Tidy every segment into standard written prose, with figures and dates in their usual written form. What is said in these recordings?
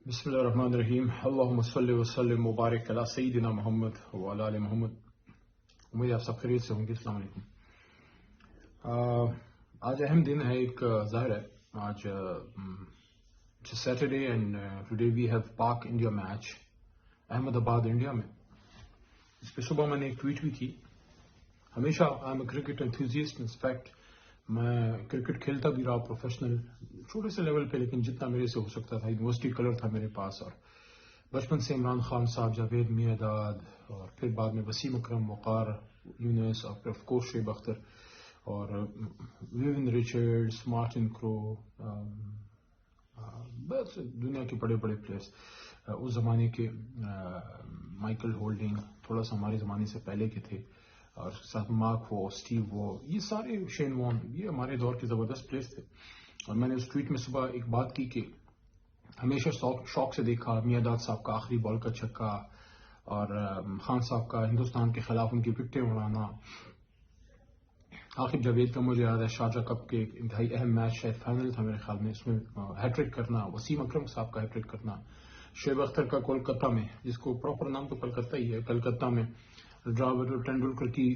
بسم اللہ الرحمن الرحیم اللہم صلی وسلم مبارک علی سیدنا محمد وعلی آل محمد. امید آپ سب خیریت سے ہوں گے. السلام علیکم. آج اہم دن ہے. ایک ظاہر ہے آج Saturday and today we have Pak India match Ahmedabad India میں. اس پہ صبح میں نے ایک ٹویٹ بھی کی. ہمیشہ I am a cricket enthusiast. In fact میں کرکٹ کھیلتا بھی رہا پروفیشنل چھوٹے سے لیول پہ, لیکن جتنا میرے سے ہو سکتا تھا. یونیورسٹی کلر تھا میرے پاس, اور بچپن سے عمران خان صاحب, جاوید میاں, اور پھر بعد میں وسیم اکرم, وقار یونس, اور پھر آف کورس شعیب اختر اور ویون ریچرڈس, مارٹن کرو, بس دنیا کے بڑے بڑے پلیئرس اس زمانے کے, مائیکل ہولڈنگ تھوڑا سا ہمارے زمانے سے پہلے کے تھے, اور اس کے ساتھ مارک وو, اسٹیو وو, یہ سارے, شین وان, یہ ہمارے دور کے زبردست پلیئرس تھے. اور میں نے اس ٹویٹ میں صبح ایک بات کی کہ ہمیشہ شوق سے دیکھا میاں صاحب کا آخری بال کا چھکا, اور خان صاحب کا ہندوستان کے خلاف ان کی وکٹیں اڑانا. آخر جاوید کا مجھے یاد ہے شارجہ کپ کے ایک انتہائی اہم میچ, شاید فائنل تھا میرے خیال میں, اس میں ہیٹرک کرنا, وسیم اکرم صاحب کا ہیٹرک کرنا, شعیب اختر کا کولکتہ میں, جس کو پراپر نام تو کلکتہ ہی ہے, کلکتہ میں ڈراوڈ ٹینڈولکر کی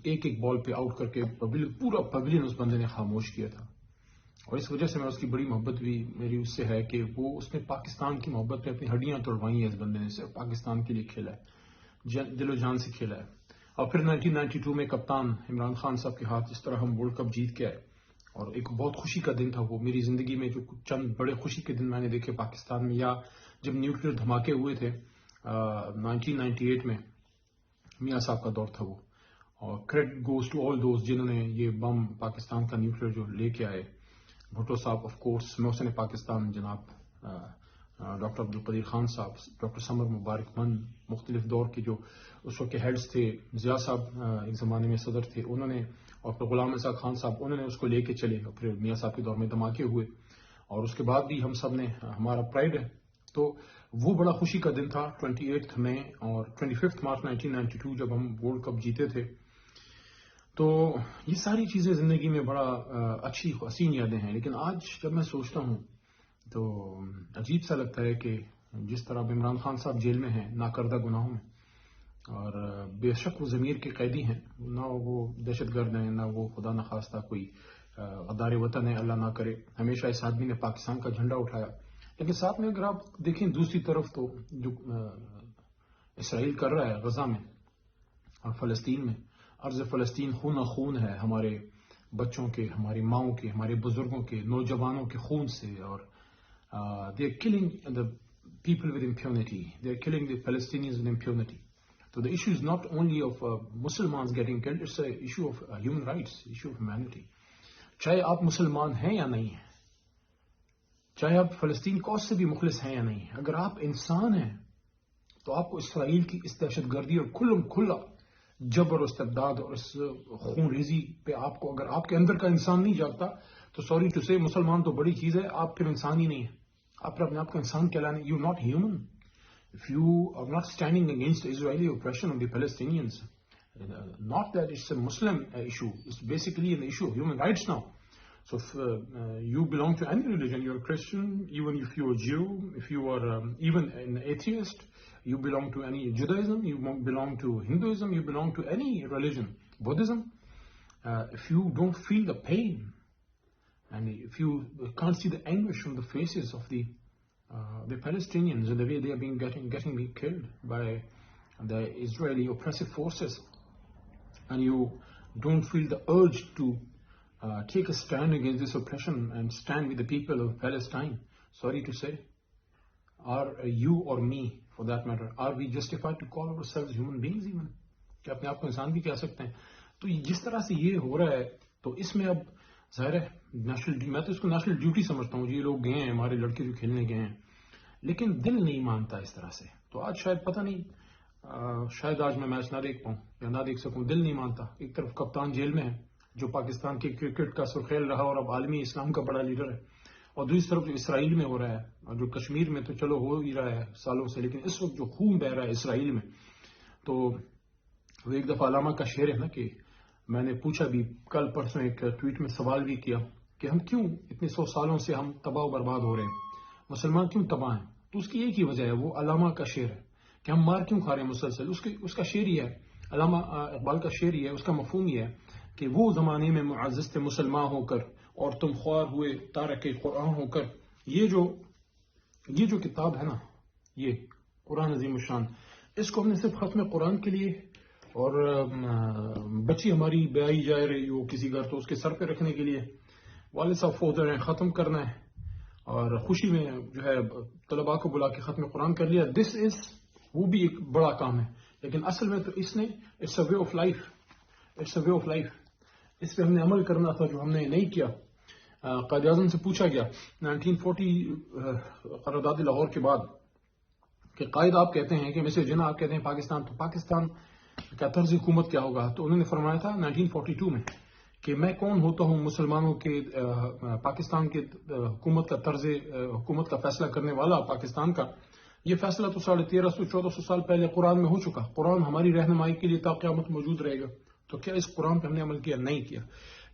ایک بال پہ آؤٹ کر کے پورا پویلین اس بندے نے خاموش کیا تھا. اور اس وجہ سے میں اس کی بڑی محبت بھی میری اس سے ہے کہ وہ اس نے پاکستان کی محبت میں اپنی ہڈیاں توڑوائی ہیں. اس بندے نے صرف پاکستان کے لیے کھیلا ہے, دل و جان سے کھیلا ہے. اور پھر 1992 میں کپتان عمران خان صاحب کے ہاتھ اس طرح ہم ورلڈ کپ جیت کے آئے, اور ایک بہت خوشی کا دن تھا وہ. میری زندگی میں جو چند بڑے خوشی کے دن میں نے دیکھے پاکستان میں, یا جب نیوکلیر دھماکے ہوئے تھے 1998 میں, میاں صاحب کا دور تھا وہ. اور credit goes to all those جنہوں نے یہ بم پاکستان کا نیوکلیر جو لے کے آئے. بھٹو صاحب آف کورس, محسن پاکستان جناب ڈاکٹر عبدالقدیر خان صاحب, ڈاکٹر سمر مبارک من, مختلف دور کے جو اس وقت کے ہیڈز تھے. ضیاء صاحب ایک زمانے میں صدر تھے, انہوں نے, اور پھر غلام اسحاق خان صاحب, انہوں نے اس کو لے کے چلے. اور پھر میاں صاحب کے دور میں دھماکے ہوئے, اور اس کے بعد بھی ہم سب نے, ہمارا پرائڈ ہے. تو وہ بڑا خوشی کا دن تھا 28 مئی اور 25 مارچ 1992 جب ہم ورلڈ کپ جیتے تھے. تو یہ ساری چیزیں زندگی میں بڑا اچھی حسین یادیں ہیں. لیکن آج جب میں سوچتا ہوں تو عجیب سا لگتا ہے کہ جس طرح عمران خان صاحب جیل میں ہیں ناکردہ گناہوں میں, اور بے شک وہ ضمیر کے قیدی ہیں, نہ وہ دہشت گرد ہیں, نہ وہ خدا نخواستہ کوئی غدار وطن ہے, اللہ نہ کرے. ہمیشہ اس آدمی نے پاکستان کا جھنڈا اٹھایا. لیکن ساتھ میں اگر آپ دیکھیں دوسری طرف تو جو اسرائیل کر رہا ہے غزہ میں اور فلسطین میں, ارض فلسطین خون خون ہے ہمارے بچوں کے, ہماری ماؤں کے, ہمارے بزرگوں کے, نوجوانوں کے خون سے. اور they are killing the people with impunity. They are killing the Palestinians with impunity. So the issue is not only of Muslims getting killed, it's an issue of human rights, issue of humanity. چاہے آپ مسلمان ہیں یا نہیں ہیں, چاہے آپ فلسطین کاز سے بھی مخلص ہیں یا نہیں ہیں, اگر آپ انسان ہیں تو آپ کو اسرائیل کی اس دہشت گردی اور کھلا جبر و استبداد اور اس خون ریزی پہ آپ کو, اگر آپ کے اندر کا انسان نہیں جاگتا تو سوری ٹو سے, مسلمان تو بڑی چیز ہے, آپ پھر انسان ہی نہیں ہیں. آپ پھر اپنے آپ کو انسان کہلانے, you not human if you are not standing against Israeli oppression of the Palestinians. Not that it's a Muslim issue, it's basically an issue of human rights now. So if you belong to any religion, you're a Christian, even if you're a Jew, if you are even an atheist, you belong to any Judaism, you belong to Hinduism, you belong to any religion, Buddhism, if you don't feel the pain and if you can't see the anguish from the faces of the Palestinians and the way they are getting killed by the Israeli oppressive forces, and you don't feel the urge to take a stand against this oppression and stand with the people of Palestine, sorry to say, are you or me for that matter, are we justified to call ourselves human beings even? کہ اپنے آپ کو انسان بھی کہہ سکتے ہیں. تو جس طرح سے یہ ہو رہا ہے تو اس میں اب ظاہر ہے میں تو اس کو نیشنل ڈیوٹی سمجھتا ہوں. یہ لوگ گئے ہیں, ہمارے لڑکے جو کھیلنے گئے ہیں, لیکن دل نہیں مانتا اس طرح سے. تو آج شاید پتہ نہیں, شاید آج میں میچ نہ دیکھ پاؤں یا نہ دیکھ سکوں, دل نہیں مانتا. ایک طرف کپتان جیل میں ہے جو پاکستان کے کرکٹ کا سرخیل رہا اور اب عالمی اسلام کا بڑا لیڈر ہے, اور دوسری طرف جو اسرائیل میں ہو رہا ہے, اور جو کشمیر میں تو چلو ہو ہی رہا ہے سالوں سے, لیکن اس وقت جو خون بہ رہا ہے اسرائیل میں, تو وہ ایک دفعہ علامہ کا شعر ہے نا کہ میں نے پوچھا بھی کل پرسوں ایک ٹویٹ میں سوال بھی کیا کہ ہم کیوں اتنے 100 سالوں سے ہم تباہ و برباد ہو رہے ہیں, مسلمان کیوں تباہ ہیں, تو اس کی ایک ہی وجہ ہے، وہ علامہ کا شعر ہے کہ ہم مار کیوں کھا رہے ہیں مسلسل. اس کا شعر یہ ہے، علامہ اقبال کا شعر یہ ہے، اس کا مفہوم یہ ہے کہ وہ زمانے میں معزز تھے مسلمان ہو کر اور تم خوار ہوئے تارک قرآن ہو کر. یہ جو کتاب ہے نا، یہ قرآن عظیم الشان، اس کو ہم نے صرف ختم قرآن کے لیے اور بچی ہماری بیائی جائے رہی ہو کسی گھر تو اس کے سر پہ رکھنے کے لیے، والد صاحب فوت ہو رہے ہیں ختم کرنا ہے اور خوشی میں جو ہے طلباء کو بلا کے ختم قرآن کر لیا. دس از، وہ بھی ایک بڑا کام ہے، لیکن اصل میں تو اس نے it's a way of life, it's a way of life. اس پہ ہم نے عمل کرنا تھا جو ہم نے نہیں کیا. قائد اعظم سے پوچھا گیا 1940 قرارداد لاہور کے بعد کہ قائد آپ کہتے ہیں کہ مسٹر جناح آپ کہتے ہیں پاکستان، تو پاکستان کا طرز حکومت کیا ہوگا؟ تو انہوں نے فرمایا تھا 1942 میں کہ میں کون ہوتا ہوں مسلمانوں کے پاکستان کے حکومت کا طرز حکومت کا فیصلہ کرنے والا پاکستان کا. یہ فیصلہ تو 1350-1400 سال پہلے قرآن میں ہو چکا. قرآن ہماری رہنمائی کے لیے تا قیامت موجود رہے گا. تو کیا اس قرآن پہ ہم نے عمل کیا؟ نہیں کیا.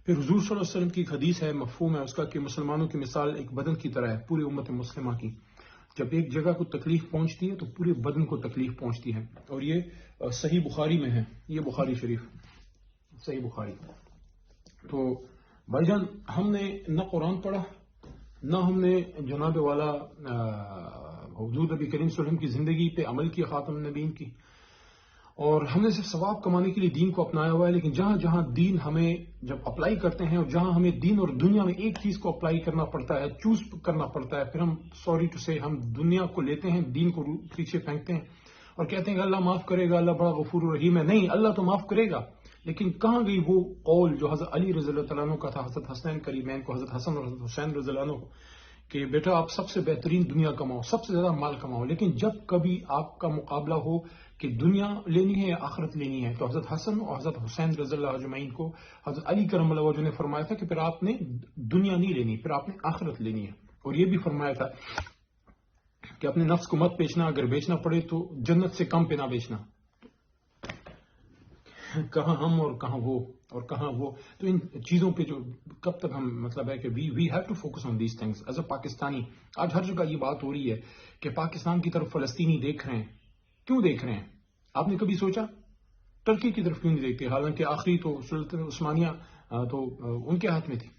پھر حضور صلی اللہ علیہ وسلم کی ایک حدیث ہے، مفہوم ہے اس کا کہ مسلمانوں کی مثال ایک بدن کی طرح ہے، پوری امت مسلمہ کی. جب ایک جگہ کو تکلیف پہنچتی ہے تو پورے بدن کو تکلیف پہنچتی ہے. اور یہ صحیح بخاری میں ہے، یہ بخاری شریف، صحیح بخاری. تو بھائی جان، ہم نے نہ قرآن پڑھا، نہ ہم نے جناب والا حضور نبی کریم صلی اللہ علیہ وسلم کی زندگی پہ عمل کیا، خاتم النبیین کی، اور ہم نے صرف ثواب کمانے کے لیے دین کو اپنایا ہوا ہے. لیکن جہاں جہاں دین ہمیں جب اپلائی کرتے ہیں اور جہاں ہمیں دین اور دنیا میں ایک چیز کو اپلائی کرنا پڑتا ہے، چوز کرنا پڑتا ہے، پھر ہم سوری ٹو سے ہم دنیا کو لیتے ہیں، دین کو پیچھے پھینکتے ہیں اور کہتے ہیں کہ اللہ معاف کرے گا، اللہ بڑا غفور الرحیم ہے. نہیں، اللہ تو معاف کرے گا، لیکن کہاں گئی وہ قول جو حضرت علی رضی اللہ تعالیٰ عنہ کا تھا حضرت حسنین کریمین کو، حضرت حسن اور حضرت حسین رضی اللہ عنہ کو، کہ بیٹا آپ سب سے بہترین دنیا کماؤ، سب سے زیادہ مال کماؤ، لیکن جب کبھی آپ کا مقابلہ ہو کہ دنیا لینی ہے یا آخرت لینی ہے، تو حضرت حسن اور حضرت حسین رضی اللہ اجمعین کو حضرت علی کرم اللہ وجہ نے فرمایا تھا کہ پھر آپ نے دنیا نہیں لینی، پھر آپ نے آخرت لینی ہے. اور یہ بھی فرمایا تھا کہ اپنے نفس کو مت بیچنا، اگر بیچنا پڑے تو جنت سے کم پہ نہ بیچنا. کہاں ہم اور کہاں وہ اور کہاں وہ. تو ان چیزوں پہ جو کب تک ہم مطلب ہے کہ we have to focus on these things as a Pakistani. آج ہر جگہ یہ بات ہو رہی ہے کہ پاکستان کی طرف فلسطینی دیکھ رہے ہیں. کیوں دیکھ رہے ہیں؟ آپ نے کبھی سوچا ترکی کی طرف کیوں نہیں دیکھتے؟ حالانکہ آخری تو سلطنت عثمانیہ تو ان کے ہاتھ میں تھی.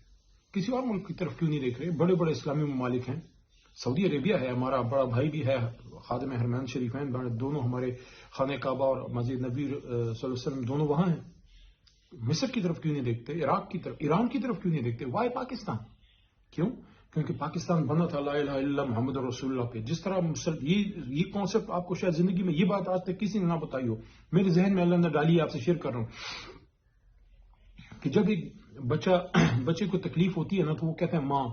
کسی اور ملک کی طرف کیوں نہیں دیکھ رہے؟ بڑے بڑے اسلامی ممالک ہیں، سعودی عربیہ ہے، ہمارا بڑا بھائی بھی ہے، خادم حرمین شریفین، دونوں ہمارے خانہ کعبہ اور مسجد نبی صلی اللہ علیہ وسلم دونوں وہاں ہیں. مصر کی طرف کیوں نہیں دیکھتے؟ عراق کی طرف، ایران کی طرف کیوں نہیں دیکھتے؟ وائی پاکستان؟ کیوں؟ کیونکہ پاکستان بنا تھا لا الہ الا اللہ محمد رسول اللہ پہ. جس طرح یہ کانسیپٹ آپ کو شاید زندگی میں یہ بات آج تک کسی نے نہ بتائی ہو، میرے ذہن میں اللہ نے ڈالی ہے، آپ سے شیئر کر رہا ہوں کہ جب ایک بچے کو تکلیف ہوتی ہے نا تو وہ کہتا ہے ماں،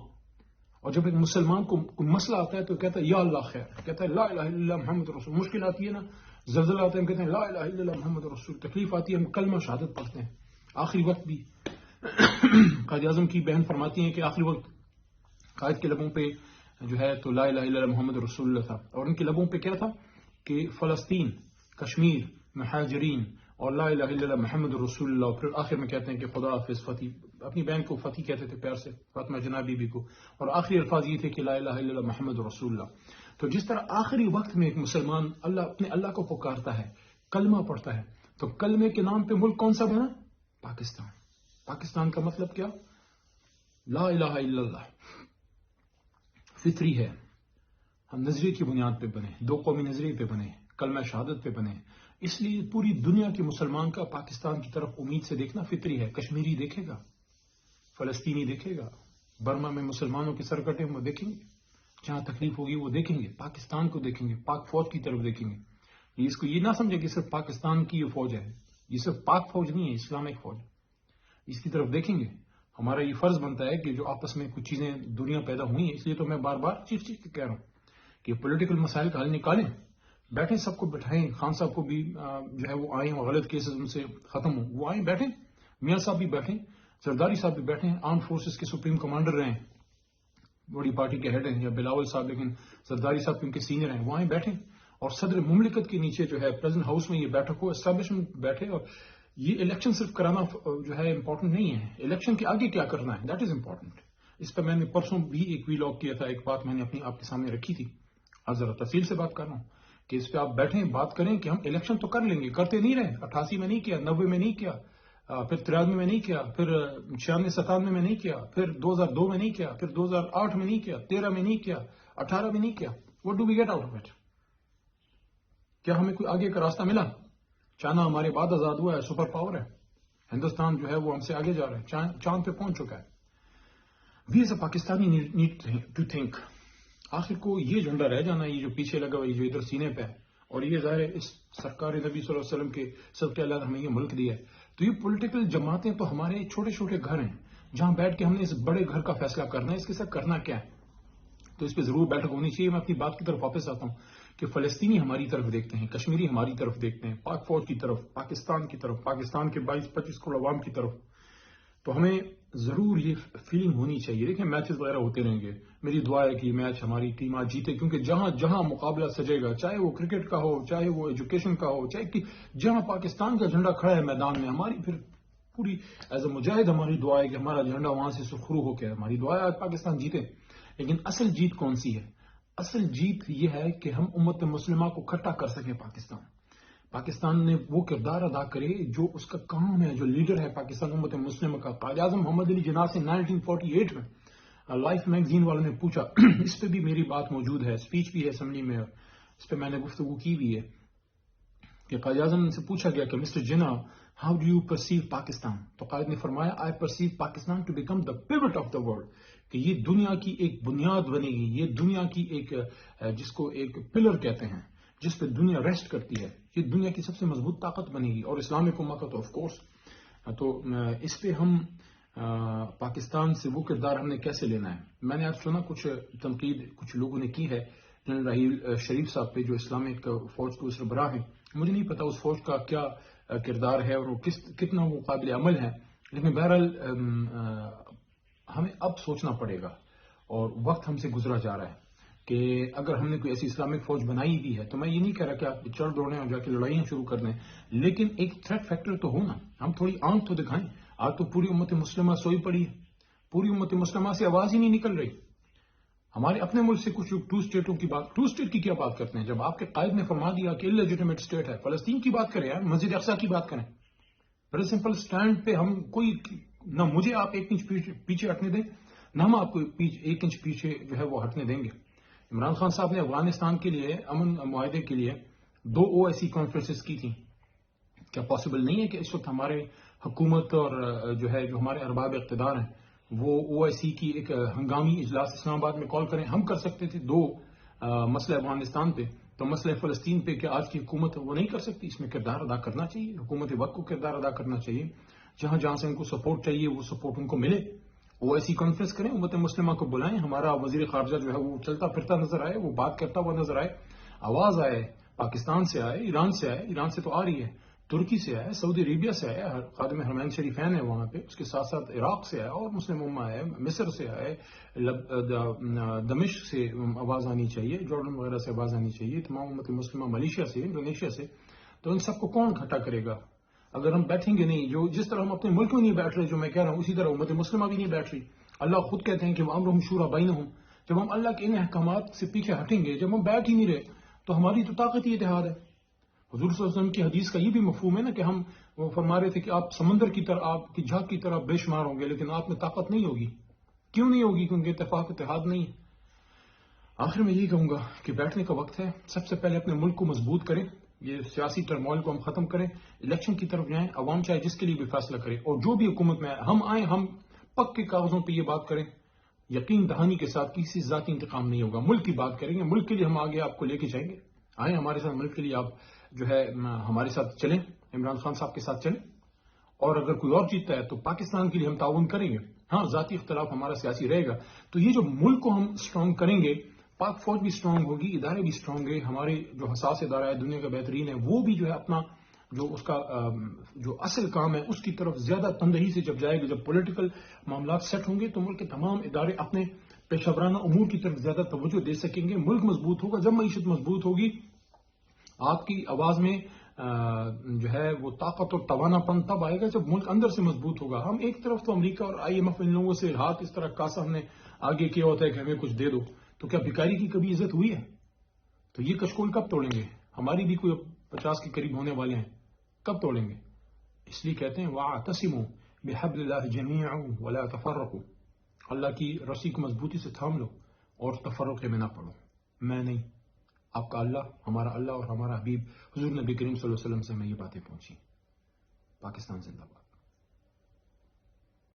اور جب ایک مسلمان کو کوئی مسئلہ آتا ہے تو کہتا ہے یا اللہ خیر، کہتا ہے لا الہ الا اللہ محمد رسول. مشکل آتی ہے نا، زلزلہ آتا ہے ہم کہتے ہیں لا الہ الا اللہ محمد رسول. تکلیف آتی ہے ہم کلمہ شہادت پڑھتے ہیں. آخری وقت بھی قائد اعظم کی بہن فرماتی ہیں کہ آخری وقت قائد کے لبوں پہ جو ہے تو لا الہ الا اللہ محمد رسول اللہ تھا، اور ان کے لبوں پہ کیا تھا کہ فلسطین، کشمیر، مہاجرین اور لا الہ الا اللہ محمد رسول اللہ. پھر آخر میں کہتے ہیں کہ خدا حافظ فتح. اپنی بہن کو فتح کہتے تھے پیار سے، فاطمہ جناب بی بی کو، اور آخری الفاظ یہ تھے کہ لا الہ الا اللہ محمد رسول اللہ. تو جس طرح آخری وقت میں ایک مسلمان اپنے اللہ کو پکارتا ہے، کلمہ پڑھتا ہے، تو کلمے کے نام پہ ملک کون سا بنا؟ پاکستان. پاکستان کا مطلب کیا؟ لا الہ الا اللہ. فطری ہے، ہم نظریے کی بنیاد پہ بنے، دو قومی نظریے پہ بنے، کلمہ شہادت پہ بنے. اس لیے پوری دنیا کے مسلمان کا پاکستان کی طرف امید سے دیکھنا فطری ہے. کشمیری دیکھے گا، فلسطینی دیکھے گا، برما میں مسلمانوں کے سر کٹے وہ دیکھیں گے، جہاں تکلیف ہوگی وہ دیکھیں گے، پاکستان کو دیکھیں گے، پاک فوج کی طرف دیکھیں گے. اس کو یہ نہ سمجھے کہ صرف پاکستان کی یہ فوج ہے، یہ صرف پاک فوج نہیں ہے، اسلامک فوج. اس کی طرف دیکھیں گے. ہمارا یہ فرض بنتا ہے کہ جو آپس میں کچھ چیزیں دنیا پیدا ہوئی ہیں، اس لیے تو میں بار بار چیخ کے کہہ رہا ہوں کہ پولیٹیکل مسائل کا حل نکالیں، بیٹھیں، سب کو بٹھائیں. خان صاحب کو بھی جو ہے وہ آئیں اور غلط کیسز ان سے ختم ہوں، وہ آئیں بیٹھیں. میاں صاحب بھی بیٹھیں، زرداری صاحب بھی بیٹھیں، آرم فورسز کے سپریم کمانڈر رہے ہیں، بڑی پارٹی کے ہیڈ ہیں، یا بلاول صاحب، لیکن زرداری صاحب ان کے سینئر ہیں، وہ آئیں بیٹھیں. اور صدر مملکت کے نیچے جو ہے پریزیڈنٹ ہاؤس میں یہ بیٹھک ہو، اسٹیبلشمنٹ بیٹھے. اور یہ الیکشن صرف کرانا جو ہے امپورٹنٹ نہیں ہے، الیکشن کے آگے کیا کرنا ہے، دیٹ از امپورٹنٹ. اس پہ میں نے پرسوں بھی ایک ویلاگ کیا تھا، ایک بات میں نے اپنی آپ کے سامنے رکھی تھی. اب ذرا تفصیل سے بات کر رہا ہوں کہ اس پہ آپ بیٹھیں بات کریں کہ ہم الیکشن تو کر لیں گے، کرتے نہیں رہے، 88 میں نہیں کیا، 90 میں نہیں کیا، پھر 93 میں نہیں کیا، پھر 96 97 میں نہیں کیا، پھر 2002 میں نہیں کیا، پھر 2008 میں نہیں کیا، 13 میں نہیں کیا، 18 میں نہیں کیا. What do we get out of it؟ کیا ہمیں کوئی آگے کا راستہ ملا؟ چائنا ہمارے بعد آزاد ہوا ہے، سپر پاور ہے. ہندوستان جو ہے وہ ہم سے آگے جا رہا ہے، چاند پہ پہنچ چکا ہے. We as a Pakistani need to think. آخر کو یہ جھنڈا رہ جانا، یہ جو پیچھے لگا ہوا، یہ جو ادھر سینے پہ ہے، اور یہ ظاہر ہے اس سرکار نبی صلی اللہ علیہ وسلم کے صدقے اللہ نے ہمیں یہ ملک دیا ہے. تو یہ پولیٹیکل جماعتیں تو ہمارے چھوٹے چھوٹے گھر ہیں جہاں بیٹھ کے ہم نے اس بڑے گھر کا فیصلہ کرنا ہے، اس کے ساتھ کرنا کیا ہے. تو اس پہ ضرور بیٹھک ہونی چاہیے. میں اپنی بات کی طرف واپس آتا ہوں کہ فلسطینی ہماری طرف دیکھتے ہیں، کشمیری ہماری طرف دیکھتے ہیں، پاک فوج کی طرف، پاکستان کی طرف، پاکستان کے 22-25 کروڑ عوام کی طرف. تو ہمیں ضرور یہ فیلنگ ہونی چاہیے. دیکھیں میچز وغیرہ ہوتے رہیں گے، میری دعا ہے کہ یہ میچ ہماری ٹیم آج جیتے، کیونکہ جہاں جہاں مقابلہ سجے گا، چاہے وہ کرکٹ کا ہو، چاہے وہ ایجوکیشن کا ہو، چاہے جہاں پاکستان کا جھنڈا کھڑا ہے میدان میں، ہماری پھر پوری ایز اے مجاہد ہماری دعا ہے کہ ہمارا جھنڈا وہاں سے سرخرو ہو کے، ہماری دعا ہے آج پاکستان جیتے. لیکن اصل جیت کون سی ہے؟ اصل جیت یہ ہے کہ ہم امت مسلمہ کو اکٹھا کر سکیں. پاکستان نے وہ کردار ادا کرے جو اس کا کام ہے، جو لیڈر ہے پاکستان امت مسلمہ کا. قائد اعظم محمد علی جناح سے 1948 میں لائف میگزین والوں نے پوچھا، اس پہ بھی میری بات موجود ہے، اسپیچ بھی ہے اسمبلی میں، اس پہ میں نے گفتگو کی بھی ہے، کہ قائد اعظم سے پوچھا گیا کہ mister Jinnah how do you perceive Pakistan? تو قائد نے فرمایا I perceive Pakistan to become the pivot of the world, کہ یہ دنیا کی ایک بنیاد بنے گی، یہ دنیا کی ایک جس کو ایک پلر کہتے ہیں، جس پہ دنیا ریسٹ کرتی ہے، یہ دنیا کی سب سے مضبوط طاقت بنے گی. اور اسلامک امت کا تو آف کورس. تو اس پہ ہم پاکستان سے وہ کردار ہم نے کیسے لینا ہے. میں نے آج سنا کچھ تنقید کچھ لوگوں نے کی ہے جنرل راحیل شریف صاحب پہ، جو اسلامک فوج کے سربراہ ہیں. مجھے نہیں پتا اس فوج کا کیا کردار ہے اور وہ کتنا وہ قابل عمل ہے، لیکن بہرحال ہمیں اب سوچنا پڑے گا، اور وقت ہم سے گزرا جا رہا ہے کہ اگر ہم نے کوئی ایسی اسلامک فوج بنائی بھی ہے، تو میں یہ نہیں کہہ رہا کہ آپ چڑھ دوڑیں اور جا کے لڑائیاں شروع کر دیں، لیکن ایک تھریٹ فیکٹر تو ہونا. ہم تھوڑی آنکھ تو دکھائیں. آج تو پوری امت مسلمہ سوئی پڑی ہے، پوری امت مسلمہ سے آواز ہی نہیں نکل رہی. ہمارے اپنے ملک سے کچھ 2 اسٹیٹوں کی بات، 2 اسٹیٹ کی کیا بات کرتے ہیں، جب آپ کے قائد نے فرما دیا کہ لیجیٹیمیٹ اسٹیٹ ہے. فلسطین کی بات کریں، مسجد اقصی کی بات کریں. بڑے سمپل سٹینڈ پہ ہم کوئی نہ مجھے آپ 1 انچ پیچھے ہٹنے دیں، نہ ہم آپ کو 1 انچ پیچھے جو ہے وہ ہٹنے دیں گے. عمران خان صاحب نے افغانستان کے لیے امن معاہدے کے لیے 2 OIC کانفرنسز کی تھیں. کیا پاسبل نہیں ہے کہ اس وقت ہمارے حکومت اور جو ہے جو ہمارے ارباب اقتدار ہیں وہ OIC کی ایک ہنگامی اجلاس اسلام آباد میں کال کریں؟ ہم کر سکتے تھے 2 مسئلہ افغانستان پہ، تو مسئلہ فلسطین پہ کیا آج کی حکومت وہ نہیں کر سکتی؟ اس میں کردار ادا کرنا چاہیے، حکومت وقت کو کردار ادا کرنا چاہیے. جہاں جہاں سے ان کو سپورٹ چاہیے وہ سپورٹ ان کو ملے. OIC کانفرنس کریں، امت مسلمہ کو بلائیں، ہمارا وزیر خارجہ جو ہے وہ چلتا پھرتا نظر آئے، وہ بات کرتا ہوا نظر آئے، آواز آئے، پاکستان سے آئے، ایران سے آئے، ایران سے تو آ رہی ہے، ترکی سے آئے، سعودی عربیہ سے آئے، خادم حرمین شریفین ہے وہاں پہ، اس کے ساتھ ساتھ عراق سے آئے اور مسلم امہ ہے، مصر سے آئے، دمشق سے آواز آنی چاہیے، جارڈن وغیرہ سے آواز آنی چاہیے، تمام امت مسلمہ، ملیشیا سے، انڈونیشیا سے. تو ان سب کو کون اکٹھا کرے گا اگر ہم بیٹھیں گے نہیں؟ جو جس طرح ہم اپنے ملک میں نہیں بیٹھ رہے، جو میں کہہ رہا ہوں، اسی طرح امت مسلمہ بھی نہیں بیٹھ رہی. اللہ خود کہتے ہیں کہ وَأَمْرُهُمْ شُورَىٰ بَيْنَهُمْ. جب ہم اللہ کے ان احکامات سے پیچھے ہٹیں گے، جب ہم بیٹھ ہی نہیں رہے، تو ہماری تو طاقت ہی اتحاد ہے. حضور صلی اللہ علیہ وسلم کی حدیث کا یہ بھی مفہوم ہے نا کہ ہم وہ فرما رہے تھے کہ آپ سمندر کی طرح، آپ کی جھاگ کی طرح بے شمار ہوں گے، لیکن آپ میں طاقت نہیں ہوگی. کیوں نہیں ہوگی؟ کیونکہ اتفاق اتحاد نہیں ہے. آخر میں یہی کہوں گا کہ بیٹھنے کا وقت ہے. سب سے پہلے اپنے ملک کو مضبوط کریں، یہ سیاسی ٹرموائل کو ہم ختم کریں، الیکشن کی طرف جائیں، عوام چاہے جس کے لیے بھی فیصلہ کرے، اور جو بھی حکومت میں ہم آئیں، ہم پک کے کاغذوں پہ یہ بات کریں، یقین دہانی کے ساتھ. کسی ذاتی انتقام نہیں ہوگا، ملک کی بات کریں گے، ملک کے لیے ہم آگے آپ کو لے کے جائیں گے. آئیں ہمارے ساتھ، ملک کے لیے آپ جو ہے ہمارے ساتھ چلیں، عمران خان صاحب کے ساتھ چلیں، اور اگر کوئی اور جیتتا ہے تو پاکستان کے لیے ہم تعاون کریں گے. ہاں ذاتی اختلاف ہمارا سیاسی رہے گا. تو یہ جو ملک کو ہم اسٹرانگ کریں گے، پاک فوج بھی اسٹرانگ ہوگی، ادارے بھی اسٹرانگ ہے، ہمارے جو حساس ادارہ ہے دنیا کا بہترین ہے وہ بھی جو ہے اپنا جو اس کا جو اصل کام ہے اس کی طرف زیادہ تندہی سے جب جائے گا. جب پولیٹیکل معاملات سیٹ ہوں گے تو ملک کے تمام ادارے اپنے پیشہ ورانہ امور کی طرف زیادہ توجہ دے سکیں گے. ملک مضبوط ہوگا. جب معیشت مضبوط ہوگی، آپ کی آواز میں جو ہے وہ طاقت اور توانا پن تب آئے گا جب ملک اندر سے مضبوط ہوگا. ہم ایک طرف تو امریکہ اور IMF ان لوگوں سے ہاتھ اس طرح کاسا ہم نے آگے کیا ہوتا ہے کہ ہمیں کچھ دے دو، تو کیا بھکاری کی کبھی عزت ہوئی ہے؟ تو یہ کشکول کب توڑیں گے؟ ہماری بھی کوئی 50 کے قریب ہونے والے ہیں، کب توڑیں گے؟ اس لیے کہتے ہیں وَاعْتَصِمُوا بِحَبْلِ اللَّهِ جَمِيعًا وَلَا تَفَرَّقُوا، اللہ کی رسی کو مضبوطی سے تھام لو اور تفرقے میں نہ پڑو۔ میں نہیں، آپ کا اللہ، ہمارا اللہ اور ہمارا حبیب حضور نبی کریم صلی اللہ علیہ وسلم سے ہمیں یہ باتیں پہنچی۔ پاکستان زندہ باد۔